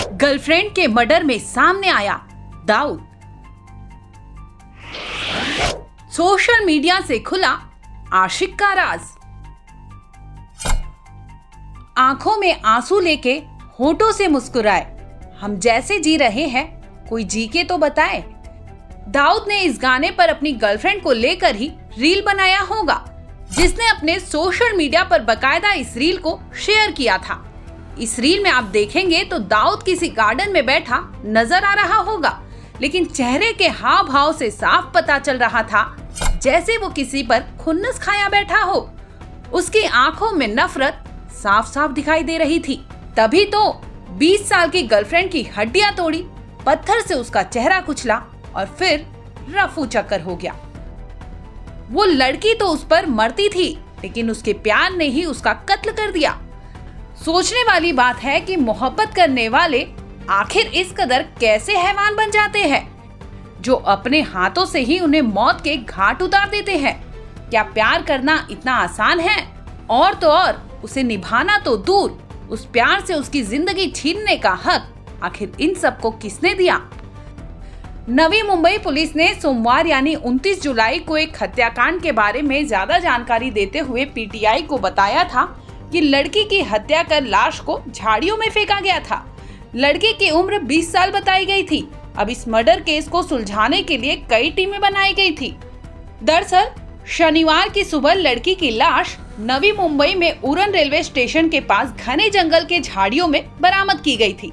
Girlfriend के murder में सामने आया दाऊद। सोशल मीडिया से खुला आशिक का राज। आंखों में आंसू लेके होठों से मुस्कुराए, हम जैसे जी रहे हैं कोई जी के तो बताए। दाऊद ने इस गाने पर अपनी गर्लफ्रेंड को लेकर ही रील बनाया होगा, जिसने अपने सोशल मीडिया पर बकायदा इस रील को शेयर किया था। इस रील में आप देखेंगे तो दाऊद किसी गार्डन में बैठा नजर आ रहा होगा, लेकिन चेहरे के हाव भाव से साफ पता चल रहा था जैसे वो किसी पर खुन्नस खाया बैठा हो। उसकी आंखों में नफरत साफ साफ दिखाई दे रही थी। तभी तो 20 साल की गर्लफ्रेंड की हड्डियां तोड़ी, पत्थर से उसका चेहरा कुचला और फिर रफू चक्कर हो गया। वो लड़की तो उस पर मरती थी, लेकिन उसके प्यार ने ही उसका कत्ल कर दिया। सोचने वाली बात है कि मोहब्बत करने वाले आखिर इस कदर कैसे हैवान बन जाते हैं, जो अपने हाथों से ही उन्हें मौत के घाट उतार देते हैं। क्या प्यार करना इतना आसान है? और तो और उसे निभाना तो दूर, उस प्यार से उसकी जिंदगी छीनने का हक आखिर इन सबको किसने दिया? नवी मुंबई पुलिस ने सोमवार यानी 29 जुलाई को एक हत्याकांड के बारे में ज्यादा जानकारी देते हुए पीटीआई को बताया था कि लड़की की हत्या कर लाश को झाड़ियों में फेंका गया था। लड़की की उम्र 20 साल बताई गई थी। अब इस मर्डर केस को सुलझाने के लिए कई टीमें बनाई गई थी। दरअसल शनिवार की सुबह लड़की की लाश नवी मुंबई में उरण रेलवे स्टेशन के पास घने जंगल के झाड़ियों में बरामद की गई थी।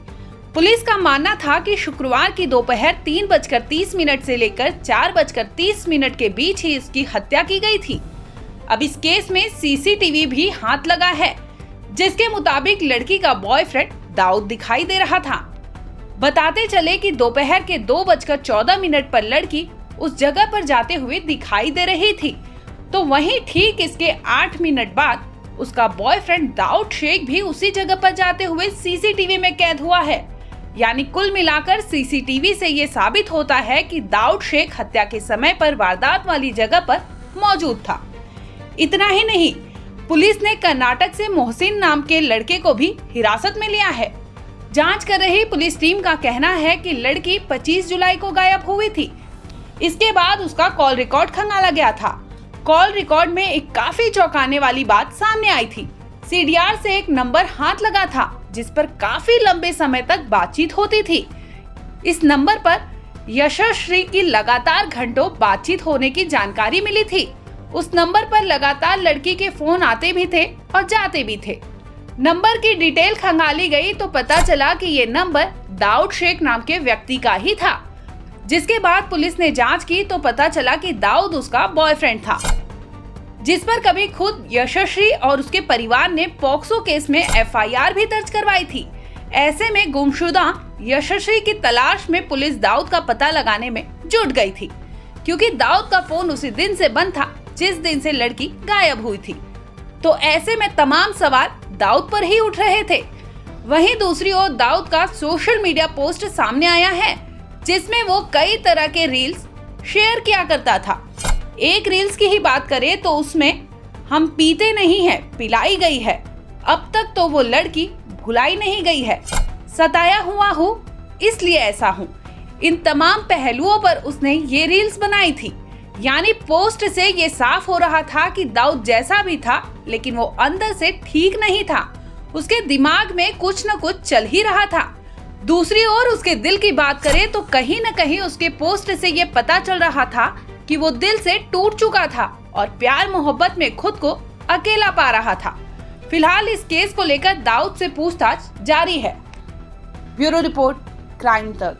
पुलिस का मानना था कि शुक्रवार की दोपहर 3:30 से लेकर 4:30 के बीच ही इसकी हत्या की गई थी। अब इस केस में सीसीटीवी भी हाथ लगा है, जिसके मुताबिक लड़की का बॉयफ्रेंड दाऊद दिखाई दे रहा था। बताते चले कि दोपहर के 2:14 पर लड़की उस जगह पर जाते हुए दिखाई दे रही थी, तो वहीं ठीक इसके 8 मिनट बाद उसका बॉयफ्रेंड दाऊद शेख भी उसी जगह पर जाते हुए सीसीटीवी में कैद हुआ है। यानी कुल मिलाकर सीसीटीवी से ये साबित होता है कि दाऊद शेख हत्या के समय पर वारदात वाली जगह पर मौजूद था। इतना ही नहीं, पुलिस ने कर्नाटक से मोहसिन नाम के लड़के को भी हिरासत में लिया है। जांच कर रही पुलिस टीम का कहना है कि लड़की 25 जुलाई को गायब हुई थी। इसके बाद उसका कॉल रिकॉर्ड खंगाला गया था। कॉल रिकॉर्ड में एक काफी चौंकाने वाली बात सामने आई थी। सीडीआर से एक नंबर हाथ लगा था, जिस पर काफी लंबे समय तक बातचीत होती थी। इस नंबर पर यशस्वी की लगातार घंटों बातचीत होने की जानकारी मिली थी। उस नंबर पर लगातार लड़की के फोन आते भी थे और जाते भी थे। नंबर की डिटेल खंगाली गई तो पता चला कि ये नंबर दाऊद शेख नाम के व्यक्ति का ही था। जिसके बाद पुलिस ने जांच की तो पता चला कि दाऊद उसका बॉयफ्रेंड था, जिस पर कभी खुद यशस्वी और उसके परिवार ने पॉक्सो केस में एफआईआर भी दर्ज करवाई थी। ऐसे में गुमशुदा यशस्वी की तलाश में पुलिस दाऊद का पता लगाने में जुट गई थी, क्योंकि दाऊद का फोन उसी दिन से बंद था जिस दिन से लड़की गायब हुई थी। तो ऐसे में तमाम सवाल दाऊद पर ही उठ रहे थे। वहीं दूसरी ओर दाऊद का सोशल मीडिया पोस्ट सामने आया है, जिसमें वो कई तरह के रील्स शेयर किया करता था। एक रील्स की ही बात करें तो उसमें हम पीते नहीं हैं, पिलाई गई है, अब तक तो वो लड़की भुलाई नहीं गई है, सताया हुआ हूँ इसलिए ऐसा हूँ। इन तमाम पहलुओं पर उसने ये रील्स बनाई थी। यानी पोस्ट से ये साफ हो रहा था कि दाऊद जैसा भी था, लेकिन वो अंदर से ठीक नहीं था। उसके दिमाग में कुछ न कुछ चल ही रहा था। दूसरी ओर उसके दिल की बात करें तो कहीं न कहीं उसके पोस्ट से ये पता चल रहा था कि वो दिल से टूट चुका था और प्यार मोहब्बत में खुद को अकेला पा रहा था। फिलहाल इस केस को लेकर दाऊद से पूछताछ जारी है। ब्यूरो रिपोर्ट, क्राइम तक।